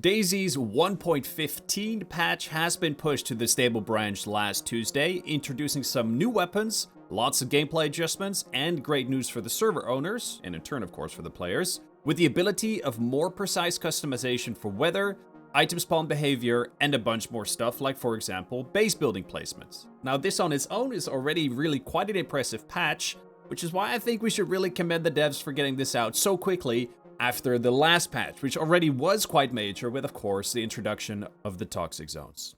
DayZ's 1.15 patch has been pushed to the stable branch last Tuesday, introducing some new weapons, lots of gameplay adjustments, and great news for the server owners, and in turn of course for the players, with the ability of more precise customization for weather, item spawn behavior, and a bunch more stuff like, for example, base building placements. Now this on its own is already really quite an impressive patch, which is why I think we should really commend the devs for getting this out so quickly after the last patch, which already was quite major with, of course, the introduction of the toxic zones.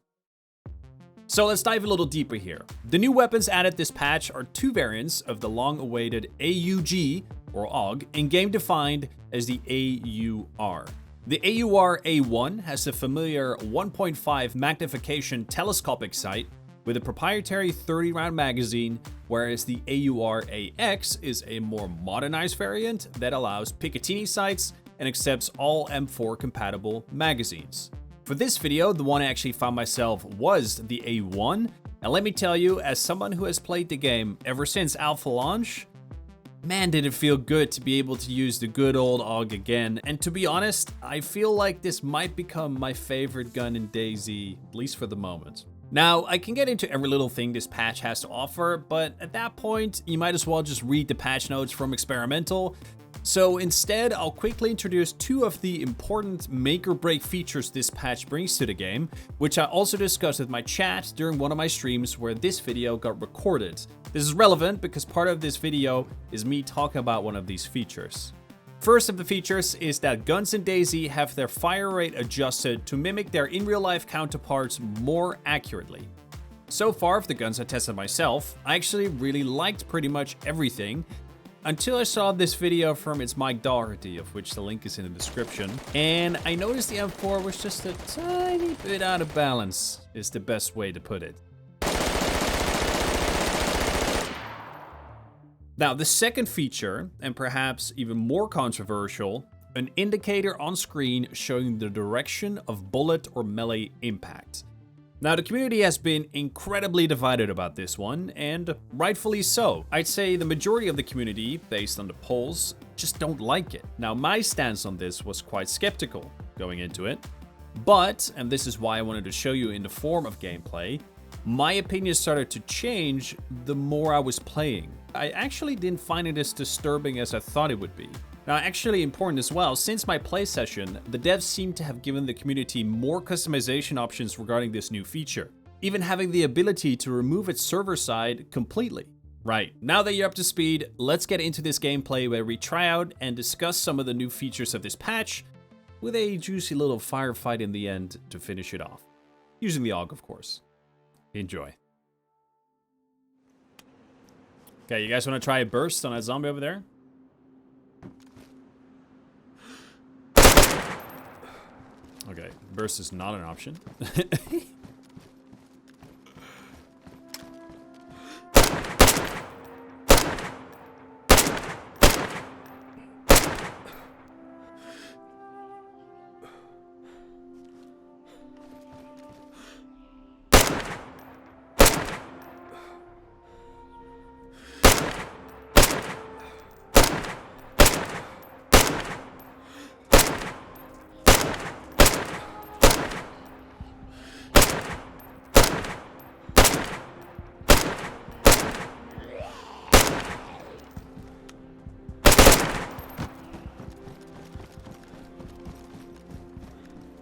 So let's dive a little deeper here. The new weapons added this patch are two variants of the long-awaited AUG, or AUG, in-game defined as the AUR. The AUR A1 has the familiar 1.5 magnification telescopic sight with a proprietary 30-round magazine, whereas the AUR AX is a more modernized variant that allows Picatinny sights and accepts all M4 compatible magazines. For this video, the one I actually found myself was the A1, and let me tell you, as someone who has played the game ever since alpha launch, man, did it feel good to be able to use the good old AUG again. And to be honest, I feel like this might become my favorite gun in DayZ, at least for the moment. Now, I can get into every little thing this patch has to offer, but at that point, you might as well just read the patch notes from Experimental. So instead, I'll quickly introduce two of the important make-or-break features this patch brings to the game, which I also discussed with my chat during one of my streams where this video got recorded. This is relevant because part of this video is me talking about one of these features. First of the features is that guns in DayZ have their fire rate adjusted to mimic their in-real-life counterparts more accurately. So far, of the guns I tested myself, I actually really liked pretty much everything, until I saw this video from ItzMikeDocherty, of which the link is in the description, and I noticed the M4 was just a tiny bit out of balance, is the best way to put it. Now, the second feature, and perhaps even more controversial, an indicator on screen showing the direction of bullet or melee impact. Now, the community has been incredibly divided about this one, and rightfully so. I'd say the majority of the community, based on the polls, just don't like it. Now, my stance on this was quite skeptical going into it, but, and this is why I wanted to show you in the form of gameplay, my opinion started to change the more I was playing. I actually didn't find it as disturbing as I thought it would be. Now, actually important as well, since my play session, the devs seem to have given the community more customization options regarding this new feature, even having the ability to remove its server side completely. Right, now that you're up to speed, let's get into this gameplay where we try out and discuss some of the new features of this patch, with a juicy little firefight in the end to finish it off. Using the AUG, of course. Enjoy. Okay, you guys want to try a burst on that zombie over there? Okay, burst is not an option.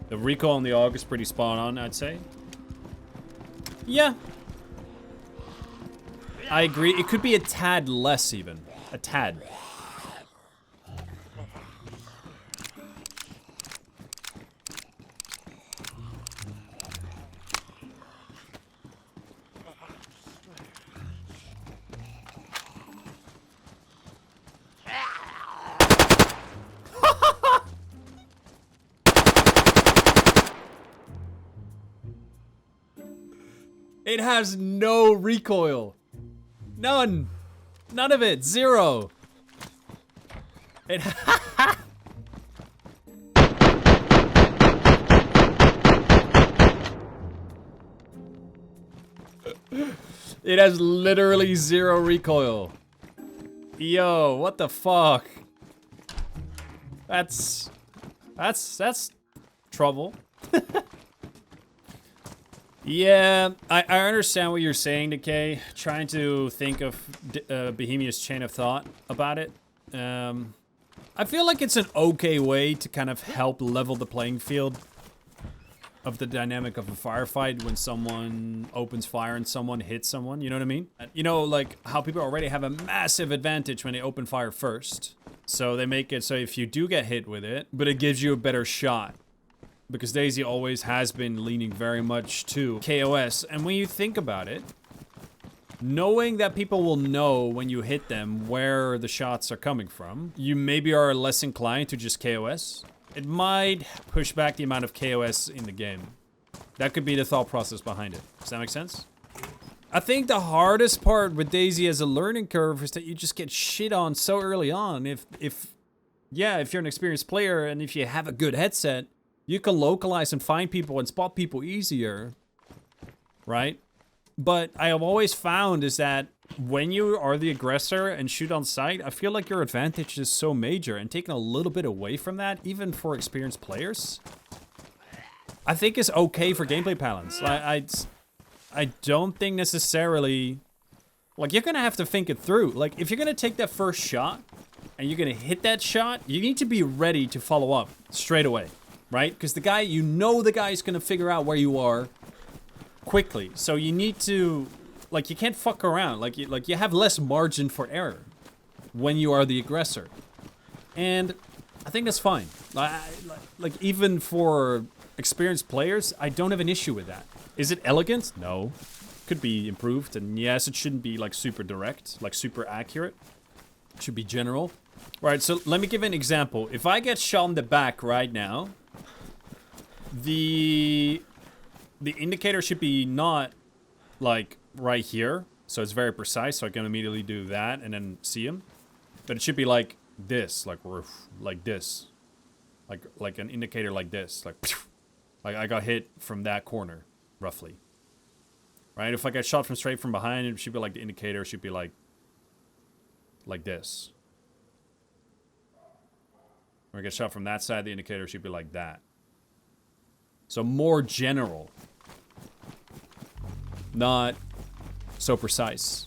The recoil on the AUG is pretty spot on, I'd say. Yeah. I agree. It could be a tad less even. A tad. It has no recoil. None. None of it. Zero. It It has literally zero recoil. Yo, what the fuck? That's trouble. Yeah, I understand what you're saying, Decay. Trying to think of Bohemia's chain of thought about it. I feel like it's an okay way to kind of help level the playing field of the dynamic of a firefight when someone opens fire and someone hits someone, you know what I mean? You know, like how people already have a massive advantage when they open fire first. So they make it so if you do get hit with it, but it gives you a better shot. Because DayZ always has been leaning very much to KOS. And when you think about it, knowing that people will know when you hit them where the shots are coming from, you maybe are less inclined to just KOS. It might push back the amount of KOS in the game. That could be the thought process behind it. Does that make sense? I think the hardest part with DayZ as a learning curve is that you just get shit on so early on. If you're an experienced player and if you have a good headset, you can localize and find people and spot people easier, right? But I have always found is that when you are the aggressor and shoot on sight, I feel like your advantage is so major, and taking a little bit away from that, even for experienced players, I think is okay for gameplay balance. I don't think necessarily, like, you're gonna have to think it through. Like, if you're gonna take that first shot and you're gonna hit that shot, you need to be ready to follow up straight away, right? Because the guy, you know the guy's gonna figure out where you are quickly. So you need to, like, you can't fuck around. Like you have less margin for error when you are the aggressor. And I think that's fine. Like even for experienced players, I don't have an issue with that. Is it elegant? No. Could be improved. And yes, it shouldn't be like super direct, like super accurate. It should be general. Right, so let me give an example. If I get shot in the back right now, the indicator should be not like right here, so it's very precise, so I can immediately do that and then see him. But it should be like this, like this, like an indicator like this, like I got hit from that corner, roughly. Right? If I get shot from straight from behind, it should be like the indicator should be like this. When I get shot from that side, the indicator should be like that. So more general. Not so precise.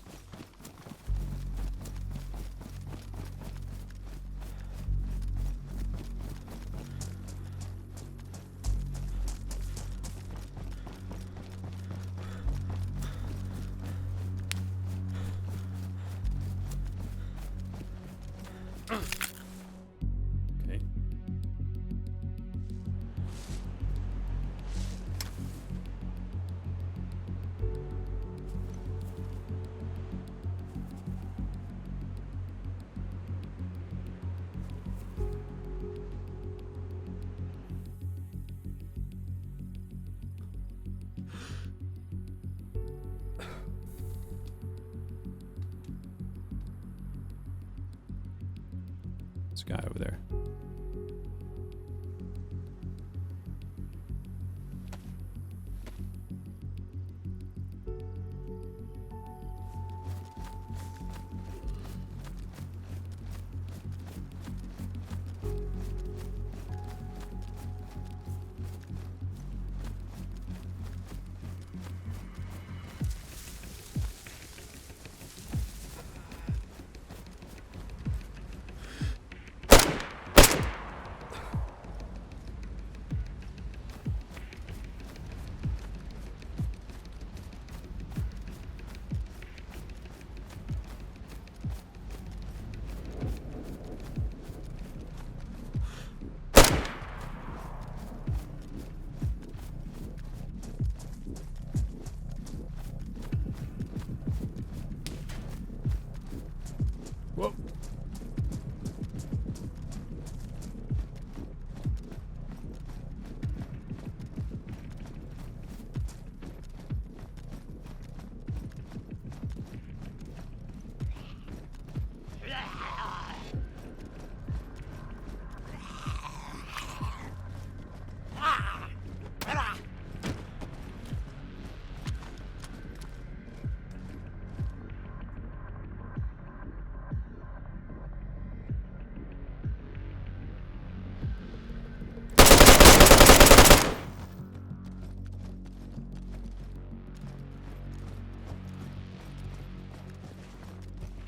Okay. This guy over there.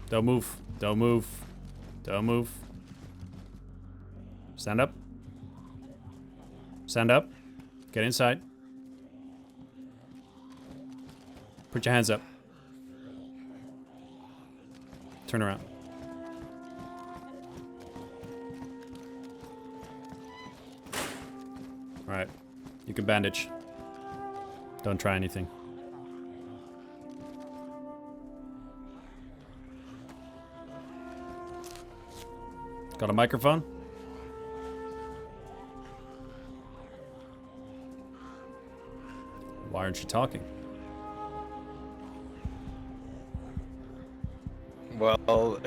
Don't move. Don't move. Don't move. Stand up. Stand up. Get inside. Put your hands up. Turn around. Alright. You can bandage. Don't try anything. Got a microphone? Why aren't you talking? Well...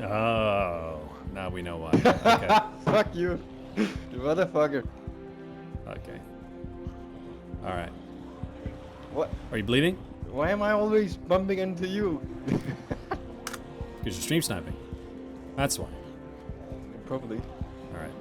Oh, now we know why. Okay. Fuck you, you motherfucker. Okay. Alright. What? Are you bleeding? Why am I always bumping into you? Because you're stream sniping. That's why. Probably. Alright.